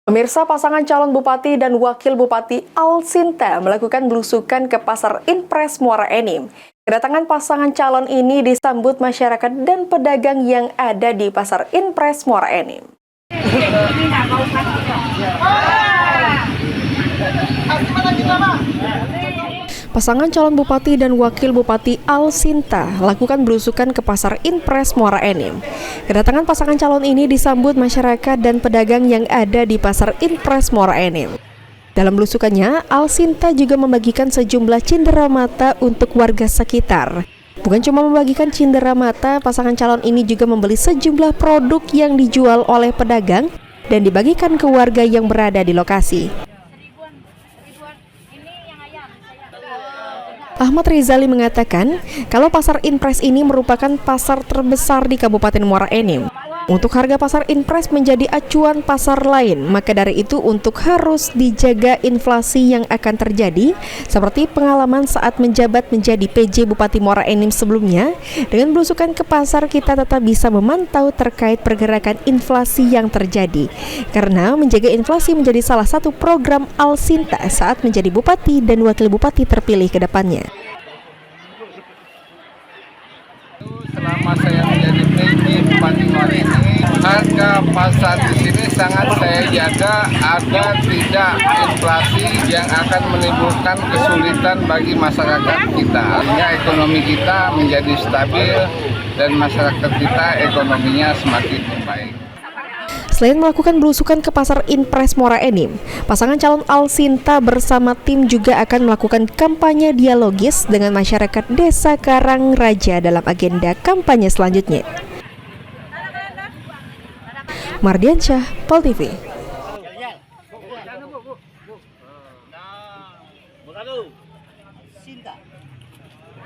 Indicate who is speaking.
Speaker 1: Pemirsa, pasangan calon bupati dan wakil bupati Alsinta melakukan belusukan ke pasar Impres Muara Enim. Kedatangan pasangan calon ini disambut masyarakat dan pedagang yang ada di pasar Impres Muara Enim. Pasangan calon bupati dan wakil bupati Alsinta lakukan belusukan ke pasar Impres Muara Enim. Kedatangan pasangan calon ini disambut masyarakat dan pedagang yang ada di pasar Impres Muara Enim. Dalam belusukannya, Alsinta juga membagikan sejumlah cenderamata untuk warga sekitar. Bukan cuma membagikan cenderamata, pasangan calon ini juga membeli sejumlah produk yang dijual oleh pedagang dan dibagikan ke warga yang berada di lokasi. Ahmad Rizali mengatakan, kalau pasar Impres ini merupakan pasar terbesar di Kabupaten Muara Enim. Untuk harga pasar Impres menjadi acuan pasar lain, maka dari itu untuk harus dijaga inflasi yang akan terjadi, seperti pengalaman saat menjabat menjadi PJ Bupati Muara Enim sebelumnya. Dengan belusukan ke pasar, kita tetap bisa memantau terkait pergerakan inflasi yang terjadi. Karena menjaga inflasi menjadi salah satu program Alsinta saat menjadi bupati dan wakil bupati terpilih ke depannya.
Speaker 2: Selama saya menjadi PJ Bupati Muara Enim, harga pasar di sini sangat saya jaga agar tidak inflasi yang akan menimbulkan kesulitan bagi masyarakat kita. Sehingga ekonomi kita menjadi stabil dan masyarakat kita ekonominya semakin membaik.
Speaker 1: Selain melakukan belusukan ke pasar Impres Muara Enim, pasangan calon Alsinta bersama tim juga akan melakukan kampanye dialogis dengan masyarakat Desa Karangraja dalam agenda kampanye selanjutnya. Mardiansyah, Pol TV.
Speaker 3: Cinta.